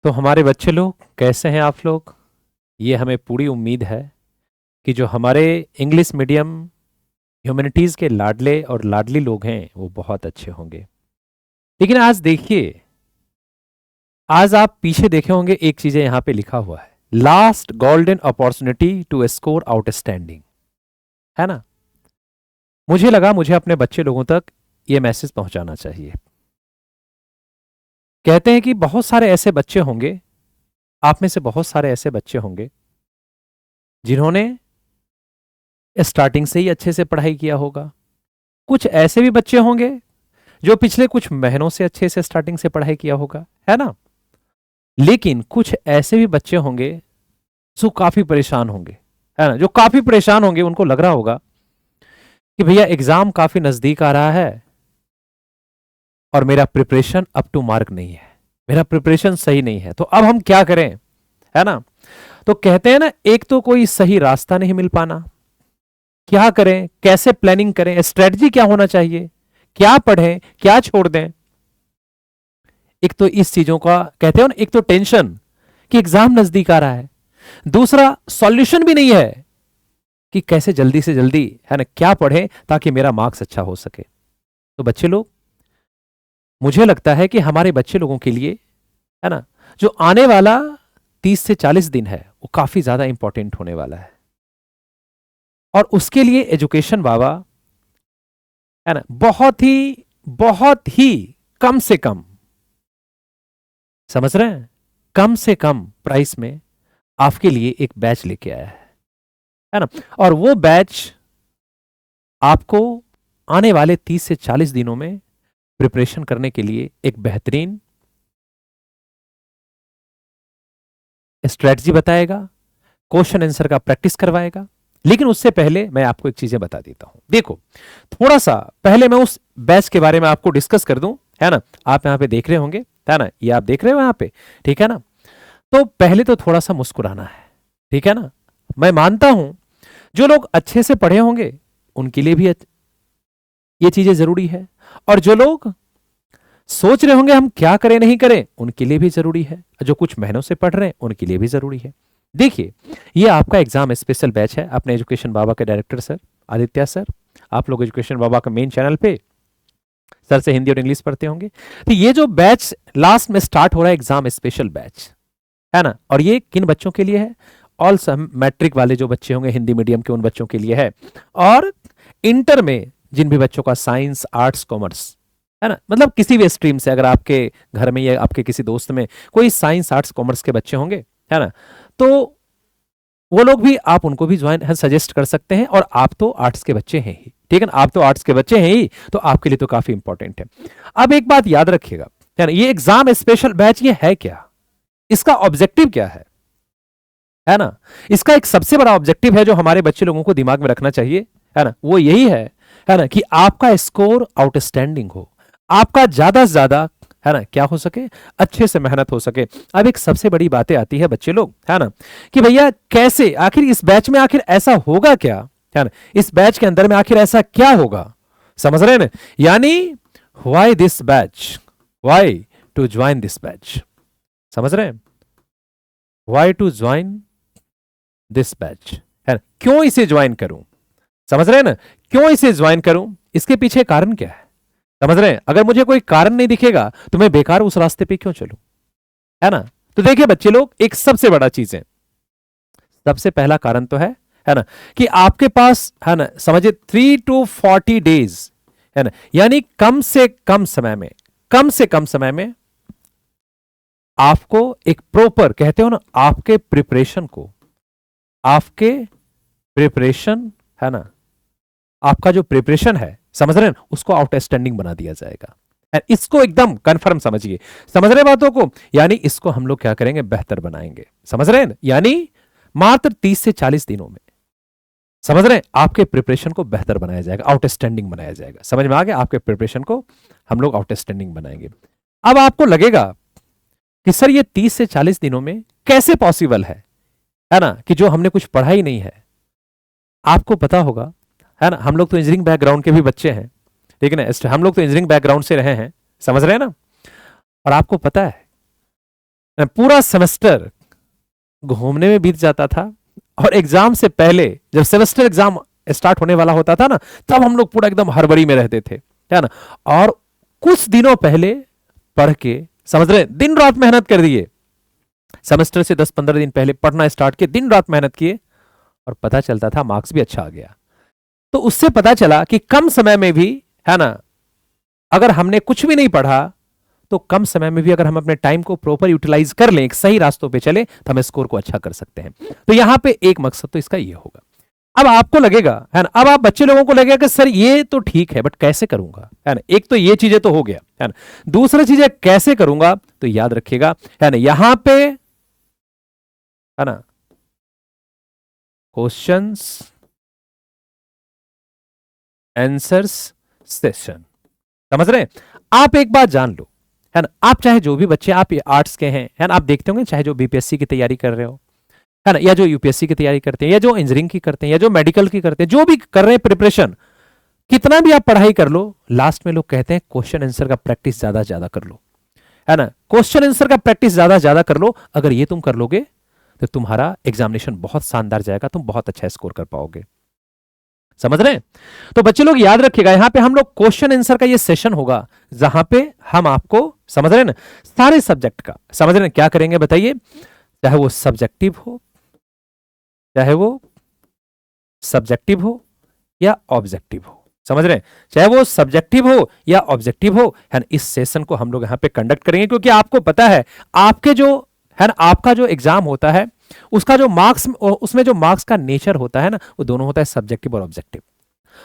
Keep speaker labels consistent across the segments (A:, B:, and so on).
A: तो हमारे बच्चे लोग कैसे हैं आप लोग? ये हमें पूरी उम्मीद है कि जो हमारे इंग्लिश मीडियम ह्यूमैनिटीज़ के लाडले और लाडली लोग हैं वो बहुत अच्छे होंगे। लेकिन आज देखिए, आज आप पीछे देखे होंगे एक चीज़ें यहाँ पे लिखा हुआ है, last golden opportunity to score outstanding, है ना? मुझे लगा मुझे अपने बच्चे लोगों तक ये मैसेज पहुंचाना चाहिए। कहते हैं कि बहुत सारे ऐसे बच्चे होंगे, आप में से बहुत सारे ऐसे बच्चे होंगे जिन्होंने स्टार्टिंग से ही अच्छे से पढ़ाई किया होगा। कुछ ऐसे भी बच्चे होंगे जो पिछले कुछ महीनों से अच्छे से स्टार्टिंग से पढ़ाई किया होगा, है ना? लेकिन कुछ ऐसे भी बच्चे होंगे जो काफी परेशान होंगे, है ना? जो काफी परेशान होंगे, उनको लग रहा होगा कि भैया एग्जाम काफी नजदीक आ रहा है और मेरा प्रिपरेशन अप टू मार्क नहीं है, मेरा प्रिपरेशन सही नहीं है, तो अब हम क्या करें, है ना? तो कहते हैं ना, एक तो कोई सही रास्ता नहीं मिल पाना, क्या करें, कैसे प्लानिंग करें, स्ट्रेटजी क्या होना चाहिए, क्या पढ़ें, क्या छोड़ दें। एक तो इस चीजों का कहते हो ना, एक तो टेंशन कि एग्जाम नजदीक आ रहा है, दूसरा सॉल्यूशन भी नहीं है कि कैसे जल्दी से जल्दी, है ना, क्या पढ़ें ताकि मेरा मार्क्स अच्छा हो सके। तो बच्चे लोग, मुझे लगता है कि हमारे बच्चे लोगों के लिए, है ना, जो आने वाला 30 से 40 दिन है वो काफी ज्यादा इंपॉर्टेंट होने वाला है। और उसके लिए एजुकेशन बाबा, है ना, बहुत ही कम से कम, समझ रहे हैं, कम से कम प्राइस में आपके लिए एक बैच लेके आया है ना? और वो बैच आपको आने वाले 30 से 40 दिनों में प्रिपरेशन करने के लिए एक बेहतरीन स्ट्रेटजी बताएगा, क्वेश्चन आंसर का प्रैक्टिस करवाएगा। लेकिन उससे पहले मैं आपको एक चीजें बता देता हूं। देखो, थोड़ा सा पहले मैं उस बैच के बारे में आपको डिस्कस कर दूं, है ना? आप यहां पे देख रहे होंगे, है ना, ये आप देख रहे हो यहां पे, ठीक है ना? तो पहले तो थोड़ा सा मुस्कुराना है, ठीक है ना? मैं मानता हूं जो लोग अच्छे से पढ़े होंगे उनके लिए भी ये चीजें जरूरी है, और जो लोग सोच रहे होंगे हम क्या करें नहीं करें, उनके लिए भी जरूरी है, जो कुछ महीनों से पढ़ रहे हैं उनके लिए भी जरूरी है। देखिए, ये आपका एग्जाम स्पेशल बैच है अपने एजुकेशन बाबा के डायरेक्टर सर आदित्य सर। आप लोग एजुकेशन बाबा का मेन चैनल पे सर से हिंदी और इंग्लिश पढ़ते होंगे। तो ये जो बैच लास्ट में स्टार्ट हो रहा है, एग्जाम स्पेशल बैच, है ना, और ये किन बच्चों के लिए है? ऑल सम मैट्रिक वाले जो बच्चे होंगे हिंदी मीडियम के, उन बच्चों के लिए है। और इंटर में जिन भी बच्चों का साइंस आर्ट्स कॉमर्स, है ना, मतलब किसी भी स्ट्रीम से, अगर आपके घर में या आपके किसी दोस्त में कोई साइंस आर्ट्स कॉमर्स के बच्चे होंगे, है ना, तो वो लोग भी, आप उनको भी ज्वाइन सजेस्ट कर सकते हैं। और आप तो आर्ट्स के बच्चे हैं ही, ठीक है ना, आप तो आर्ट्स के बच्चे हैं ही, तो आपके लिए तो काफी इंपॉर्टेंट है। अब एक बात याद रखिएगा, है ना, ये एग्जाम स्पेशल बैच ये है क्या, इसका ऑब्जेक्टिव क्या है ना? इसका एक सबसे बड़ा ऑब्जेक्टिव है जो हमारे बच्चे लोगों को दिमाग में रखना चाहिए, है ना, वो यही है ना, कि आपका स्कोर आउटस्टैंडिंग हो, आपका ज्यादा से ज्यादा, है ना, क्या हो सके, अच्छे से मेहनत हो सके। अब एक सबसे बड़ी बातें आती है बच्चे लोग, है ना, कि भैया कैसे, आखिर इस बैच में आखिर ऐसा होगा क्या, है ना, इस बैच के अंदर में आखिर ऐसा क्या होगा, समझ रहे हैं ना? यानी why this batch, why to join this batch, समझ रहे हैं? Why to join this batch, है ना, क्यों इसे ज्वाइन करूं, समझ रहे हैं ना, क्यों इसे ज्वाइन करूं, इसके पीछे कारण क्या है, समझ रहे हैं? अगर मुझे कोई कारण नहीं दिखेगा तो मैं बेकार उस रास्ते पे क्यों चलूं, है ना? तो देखिए बच्चे लोग, एक सबसे बड़ा चीज है, सबसे पहला कारण तो है ना, कि आपके पास, है ना, समझिए 3 to 40 डेज, है ना, यानी कम से कम समय में, कम से कम समय में आपको एक प्रॉपर, कहते हो ना, आपके प्रिपरेशन को, आपके प्रिपरेशन, है ना, आपका जो प्रिपरेशन है, समझ रहे हैं, उसको आउटस्टैंडिंग बना दिया जाएगा। इसको एकदम कंफर्म समझिए, समझ रहे हैं बातों को? यानी इसको हम लोग क्या करेंगे, बेहतर बनाएंगे, समझ रहे हैं? यानी मात्र 30 से 40 दिनों में, समझ रहे हैं, आपके प्रिपरेशन को बेहतर बनाया जाएगा, आउटस्टैंडिंग बनाया जाएगा। समझ में आ गया? आपके प्रिपरेशन को हम लोग आउटस्टैंडिंग बनाएंगे। अब आपको लगेगा कि सर ये 30 से 40 दिनों में कैसे पॉसिबल है ना, कि जो हमने कुछ पढ़ा ही नहीं है। आपको पता होगा, है ना, हम लोग तो इंजीनियरिंग बैकग्राउंड के भी बच्चे हैं, ठीक है ना, हम लोग तो इंजीनियरिंग बैकग्राउंड से रहे हैं, समझ रहे हैं ना? और आपको पता है पूरा सेमेस्टर घूमने में बीत जाता था, और एग्जाम से पहले जब सेमेस्टर एग्जाम स्टार्ट होने वाला होता था ना, तब हम लोग पूरा एकदम हड़बड़ी में रहते थे, है ना। और कुछ दिनों पहले पढ़ के, समझ रहे, दिन रात मेहनत कर दिए, सेमेस्टर से 10-15 दिन पहले पढ़ना स्टार्ट किए, दिन रात मेहनत किए, और पता चलता था मार्क्स भी अच्छा आ गया। तो उससे पता चला कि कम समय में भी, है ना, अगर हमने कुछ भी नहीं पढ़ा तो कम समय में भी अगर हम अपने टाइम को प्रॉपर यूटिलाइज कर लें, एक सही रास्तों पे चले, तो हम स्कोर को अच्छा कर सकते हैं। तो यहां पे एक मकसद तो इसका ये होगा। अब आपको लगेगा, है ना, अब आप बच्चे लोगों को लगेगा कि सर ये तो ठीक है, बट कैसे करूंगा, है ना। एक तो ये चीजें तो हो गया, है ना, दूसरा चीज है कैसे करूंगा। तो याद रखिएगा, है ना, यहां पे, है ना, क्वेश्चंस आंसर्स सेशन, समझ रहे हैं। आप एक बात जान लो, है ना, आप चाहे जो भी बच्चे, आप आर्ट्स के हैं, है ना, आप देखते होंगे, चाहे जो बीपीएससी की तैयारी कर रहे हो, है ना, या जो यूपीएससी की तैयारी करते हैं, या जो इंजीनियरिंग की करते हैं, या जो मेडिकल की करते हैं, जो भी कर रहे हैं प्रिपरेशन, कितना भी आप पढ़ाई कर लो, लास्ट में लोग कहते हैं क्वेश्चन आंसर का प्रैक्टिस ज्यादा ज्यादा कर लो, है ना। क्वेश्चन आंसर का प्रैक्टिस ज्यादा ज्यादा कर लो। अगर ये तुम कर लोगे तो तुम्हारा एग्जामिनेशन बहुत शानदार जाएगा, तुम बहुत अच्छा स्कोर कर पाओगे, समझ रहे हैं। तो बच्चे लोग याद रखिएगा, यहां पे हम लोग क्वेश्चन आंसर का ये सेशन होगा, जहां पे हम आपको, समझ रहे हैं ना, सारे सब्जेक्ट का, समझ रहे हैं, क्या करेंगे बताइए, चाहे वो सब्जेक्टिव हो, चाहे वो सब्जेक्टिव हो या ऑब्जेक्टिव हो, समझ रहे हैं, चाहे वो सब्जेक्टिव हो या ऑब्जेक्टिव हो, है ना। इस सेशन को हम लोग यहां पे कंडक्ट करेंगे, क्योंकि आपको पता है आपके जो, है ना, आपका जो एग्जाम होता है, उसका जो मार्क्स, उसमें जो मार्क्स का नेचर होता है ना, वो दोनों होता है सब्जेक्टिव और ऑब्जेक्टिव।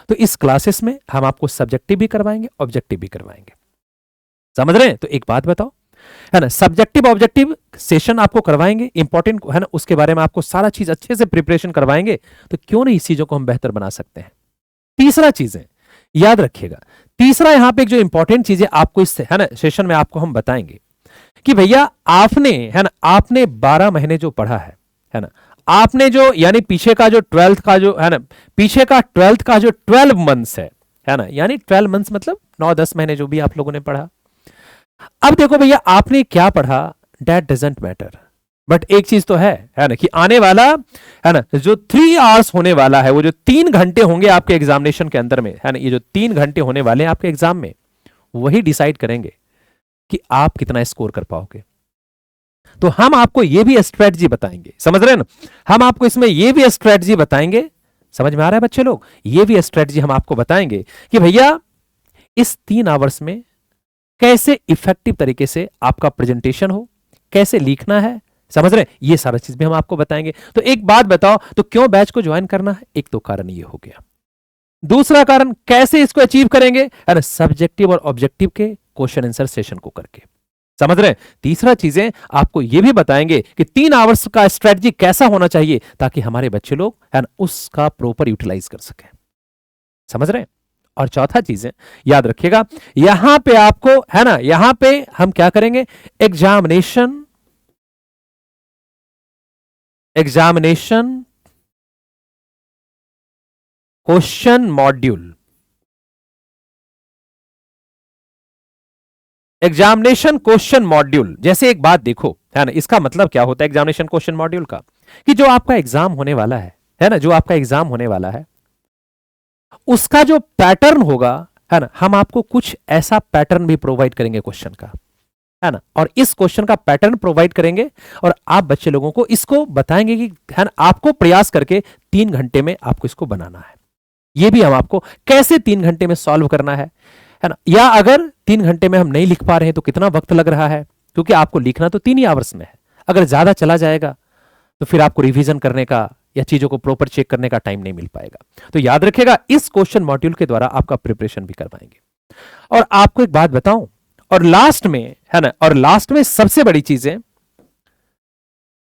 A: तो इस क्लासेस में हम आपको सब्जेक्टिव भी करवाएंगे, ऑब्जेक्टिव भी करवाएंगे, समझ रहे हैं। तो एक बात बताओ, है ना, सब्जेक्टिव ऑब्जेक्टिव सेशन आपको करवाएंगे, इंपॉर्टेंट, है ना, उसके बारे में आपको सारा चीज अच्छे से प्रिपरेशन करवाएंगे, तो क्यों नहीं इस चीजों को हम बेहतर बना सकते हैं। तीसरा चीज है, याद रखिएगा, तीसरा यहां पे एक जो इंपॉर्टेंट चीज है आपको इस, है ना, सेशन में आपको हम बताएंगे कि भैया आपने, है ना, आपने 12 महीने जो पढ़ा है ना, आपने जो, यानी पीछे का जो 12th का जो, है ना, पीछे का 12th का जो 12 मंथ्स है ना, यानी 12 मंथ्स मतलब 9-10 महीने जो भी आप लोगों ने पढ़ा। अब देखो भैया आपने क्या पढ़ा, दैट डजंट मैटर, बट एक चीज तो है ना, कि आने वाला, है ना, जो 3 आवर्स होने वाला है, वो जो 3 घंटे होंगे आपके एग्जामिनेशन के अंदर में, है ना, ये जो 3 घंटे होने वाले हैं आपके एग्जाम में, वही डिसाइड करेंगे कि आप कितना स्कोर कर पाओगे। तो हम आपको ये भी स्ट्रेटजी बताएंगे, समझ रहे हैं ना, हम आपको इसमें ये भी स्ट्रेटजी बताएंगे, समझ में आ रहा है बच्चे लोग, ये भी स्ट्रेटजी हम आपको बताएंगे कि भैया इस 3 आवर्स में कैसे इफेक्टिव तरीके से आपका प्रेजेंटेशन हो, कैसे लिखना है, समझ रहे हैं, ये सारा चीज भी हम आपको बताएंगे। तो एक बात बताओ, तो क्यों बैच को ज्वाइन करना है, एक तो कारण ये हो गया, दूसरा कारण कैसे इसको अचीव करेंगे, है ना, सब्जेक्टिव और ऑब्जेक्टिव के क्वेश्चन आंसर सेशन को करके, समझ रहे हैं। तीसरा चीजें आपको यह भी बताएंगे कि 3 आवर्स का स्ट्रेटजी कैसा होना चाहिए, ताकि हमारे बच्चे लोग, है ना, उसका प्रॉपर यूटिलाइज कर सके, समझ रहे हैं। और चौथा चीज है, याद रखिएगा, यहां पे आपको, है ना, यहां पे हम क्या करेंगे, examination question module, examination question module. जैसे एक बात देखो, है ना, इसका मतलब क्या होता है एग्जामिनेशन क्वेश्चन मॉड्यूल का, कि जो आपका एग्जाम होने वाला है ना, जो आपका एग्जाम होने वाला है, उसका जो पैटर्न होगा, है ना, हम आपको कुछ ऐसा पैटर्न भी प्रोवाइड करेंगे क्वेश्चन का, है ना, और इस क्वेश्चन का पैटर्न प्रोवाइड करेंगे, और आप बच्चे लोगों को इसको बताएंगे कि, है ना, आपको प्रयास करके 3 घंटे में आपको इसको बनाना है। ये भी हम आपको कैसे 3 घंटे में सॉल्व करना है ना, या अगर 3 घंटे में हम नहीं लिख पा रहे हैं तो कितना वक्त लग रहा है, क्योंकि आपको लिखना तो 3 ही आवर्स में है। अगर ज्यादा चला जाएगा तो फिर आपको रिवीजन करने का या चीजों को प्रॉपर चेक करने का टाइम नहीं मिल पाएगा। तो याद रखिएगा, इस क्वेश्चन मॉड्यूल के द्वारा आपका प्रिपरेशन भी करवाएंगे। और आपको एक बात बताऊं, और लास्ट में, है ना, और लास्ट में सबसे बड़ी चीजें,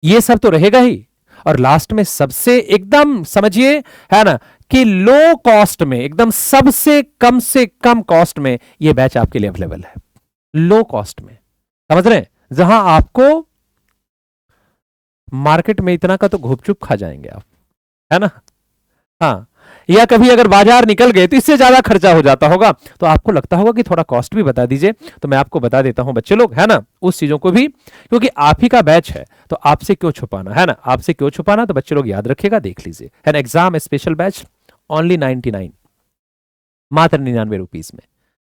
A: ये सब तो रहेगा ही, और लास्ट में सबसे एकदम समझिए, है ना, कि लो कॉस्ट में, एकदम सबसे कम से कम कॉस्ट में ये बैच आपके लिए अवेलेबल है, लो कॉस्ट में, समझ रहे हैं, जहां आपको मार्केट में इतना का तो घुपचुप खा जाएंगे आप, है ना। हाँ, या कभी अगर बाजार निकल गए तो इससे ज्यादा खर्चा हो जाता होगा, तो आपको लगता होगा कि थोड़ा कॉस्ट भी बता दीजिए, तो मैं आपको बता देता हूं बच्चे लोग, है ना, उस चीजों को भी, क्योंकि आप ही का बैच है तो आपसे क्यों छुपाना, है ना, आपसे क्यों छुपाना। तो बच्चे लोग याद रखिएगा, देख लीजिए, है ना, एग्जाम स्पेशल बैच ओनली 99, मात्र 99 रुपीज में,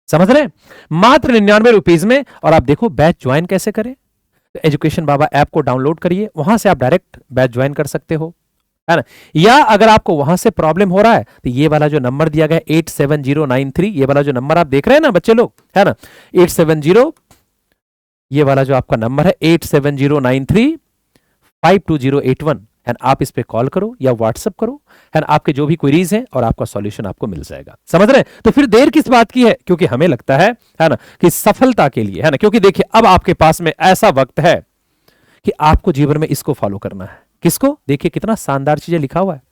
A: समझ रहे हैं, मात्र 99 रुपीज में। और आप देखो बैच ज्वाइन कैसे करें, तो एजुकेशन बाबा ऐप को डाउनलोड करिए, वहां से आप डायरेक्ट बैच ज्वाइन कर सकते हो, है ना। या अगर आपको वहां से प्रॉब्लम हो रहा है तो ये वाला जो नंबर दिया गया 87093, ये वाला जो नंबर आप देख रहे हैं ना बच्चे लोग, है ना, 870, ये वाला जो आपका नंबर है 8709352081, है ना, आप इस पे कॉल करो या व्हाट्सएप करो, है ना, आपके जो भी क्वेरीज हैं और आपका सॉल्यूशन आपको मिल जाएगा, समझ रहे हैं। तो फिर देर किस बात की है, क्योंकि हमें लगता है ना, कि सफलता के लिए, है ना, क्योंकि देखिए अब आपके पास में ऐसा वक्त है कि आपको जीवन में इसको फॉलो करना है, किसको, देखिए कितना शानदार चीजें लिखा हुआ है,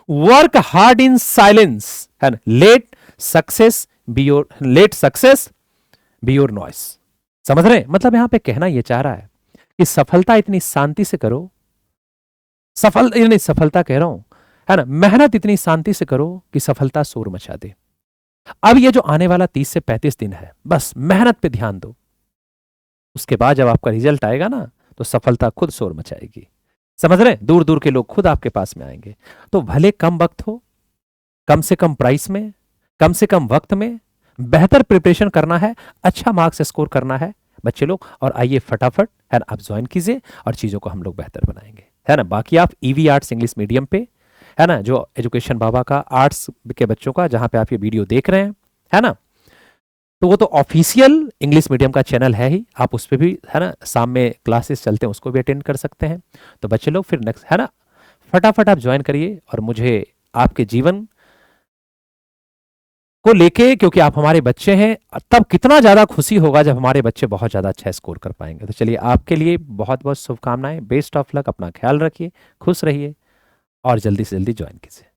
A: वर्क हार्ड इन साइलेंस, है ना, let success be your noise, समझ रहे हैं। मतलब यहां पे कहना यह चाह रहा है कि सफलता इतनी शांति से करो, सफलता कह रहा हूं, है ना, मेहनत इतनी शांति से करो कि सफलता शोर मचा दे। अब ये जो आने वाला 30 से 35 दिन है, बस मेहनत पे ध्यान दो, उसके बाद जब आपका रिजल्ट आएगा ना तो सफलता खुद शोर मचाएगी, समझ रहे हैं, दूर दूर के लोग खुद आपके पास में आएंगे। तो भले कम वक्त हो, कम से कम प्राइस में, कम से कम वक्त में बेहतर प्रिपरेशन करना है, अच्छा मार्क्स स्कोर करना है बच्चे लोग, और आइए फटाफट, है ना, आप ज्वाइन कीजिए और चीजों को हम लोग बेहतर बनाएंगे, है ना। बाकी आप ईवी आर्ट्स इंग्लिश मीडियम पे, है ना, जो एजुकेशन बाबा का आर्ट्स के बच्चों का जहां पे आप ये वीडियो देख रहे हैं, है ना, तो वो तो ऑफिशियल इंग्लिश मीडियम का चैनल है ही, आप उस पर भी, है ना, शाम में क्लासेस चलते हैं उसको भी अटेंड कर सकते हैं। तो बच्चे लोग फिर नेक्स्ट, है ना, फटाफट आप ज्वाइन करिए और मुझे आपके जीवन को लेके, क्योंकि आप हमारे बच्चे हैं, तब कितना ज्यादा खुशी होगा जब हमारे बच्चे बहुत ज्यादा अच्छा स्कोर कर पाएंगे। तो चलिए आपके लिए बहुत बहुत शुभकामनाएं, बेस्ट ऑफ लक, अपना ख्याल रखिए, खुश रहिए और जल्दी से जल्दी ज्वाइन कीजिए।